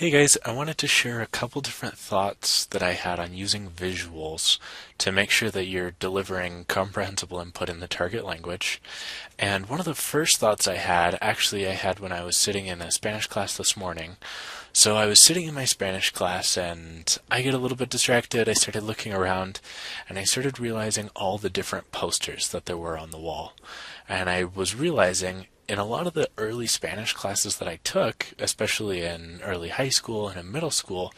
Hey guys, I wanted to share a couple different thoughts that I had on using visuals to make sure that you're delivering comprehensible input in the target language. And one of the first thoughts I had when I was sitting in a Spanish class this morning. So I was sitting in my Spanish class and I get a little bit distracted. I started looking around and I started realizing all the different posters that there were on the wall. And I was realizing in a lot of the early Spanish classes that I took, especially in early high school and in middle school,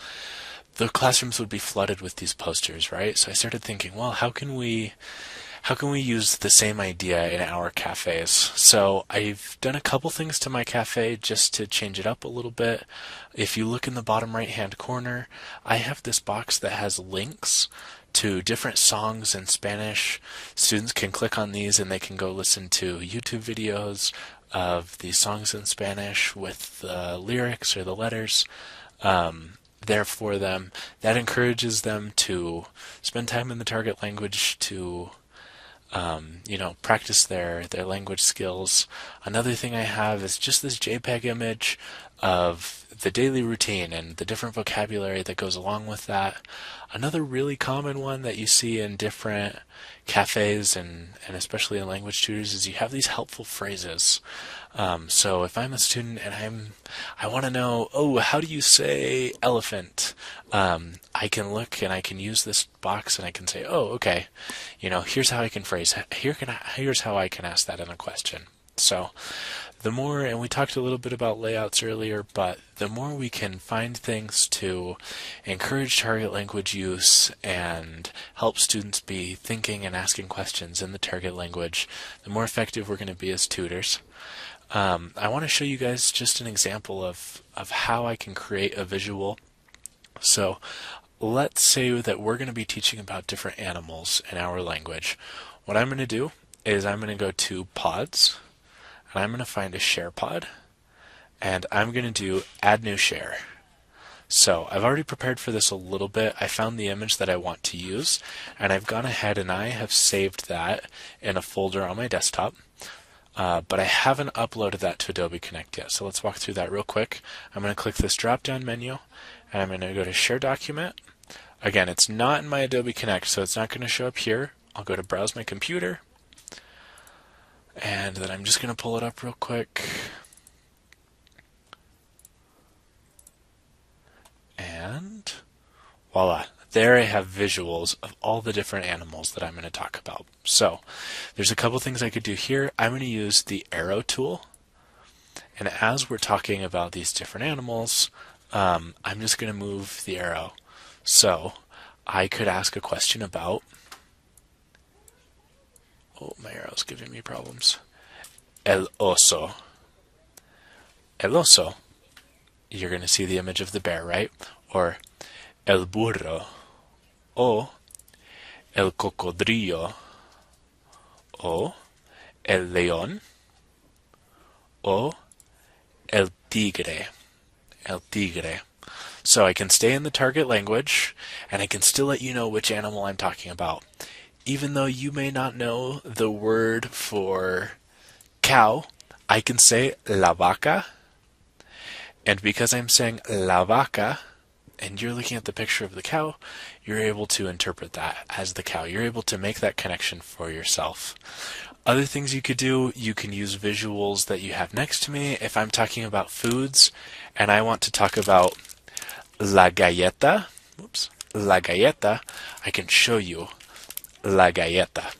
the classrooms would be flooded with these posters, right? So I started thinking, well, how can we use the same idea in our cafes? So I've done a couple things to my cafe just to change it up a little bit. If you look in the bottom right hand corner, I have this box that has links to different songs in Spanish. Students can click on these and they can go listen to YouTube videos of these songs in Spanish with the lyrics or the letters there for them. That encourages them to spend time in the target language to practice their language skills. Another thing I have is just this JPEG image of the daily routine and the different vocabulary that goes along with that. Another really common one that you see in different cafes and especially in language tutors is you have these helpful phrases. So if I'm a student and I want to know, oh, how do you say elephant? I can look and I can use this box and I can say, oh, okay, here's how I can phrase. Here's how I can ask that in a question. So the more, and we talked a little bit about layouts earlier, but the more we can find things to encourage target language use and help students be thinking and asking questions in the target language, the more effective we're going to be as tutors. I want to show you guys just an example of how I can create a visual. So let's say that we're going to be teaching about different animals in our language. What I'm going to do is I'm going to go to pods, and I'm going to find a share pod, and I'm going to do add new share. So I've already prepared for this a little bit. I found the image that I want to use, and I've gone ahead and I have saved that in a folder on my desktop. But I haven't uploaded that to Adobe Connect yet, so let's walk through that real quick. I'm going to click this drop-down menu, and I'm going to go to Share Document. Again, it's not in my Adobe Connect, so it's not going to show up here. I'll go to Browse My Computer, and then I'm just going to pull it up real quick. And voila. There I have visuals of all the different animals that I'm going to talk about. So there's a couple things I could do here. I'm going to use the arrow tool. And as we're talking about these different animals, I'm just going to move the arrow. So I could ask a question about, oh, my arrow's giving me problems. El oso. El oso. You're going to see the image of the bear, right? Or el burro. O el cocodrillo, o el león, o el tigre, el tigre. So I can stay in the target language, and I can still let you know which animal I'm talking about. Even though you may not know the word for cow, I can say la vaca, and because I'm saying la vaca, and you're looking at the picture of the cow, you're able to interpret that as the cow. You're able to make that connection for yourself. Other things you could do, you can use visuals that you have next to me. If I'm talking about foods and I want to talk about la galleta, I can show you la galleta.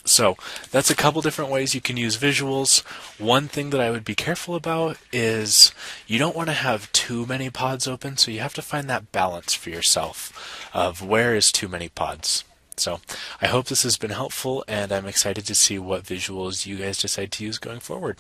So that's a couple different ways you can use visuals. One thing that I would be careful about is you don't want to have too many pods open, so you have to find that balance for yourself of where is too many pods. So I hope this has been helpful, and I'm excited to see what visuals you guys decide to use going forward.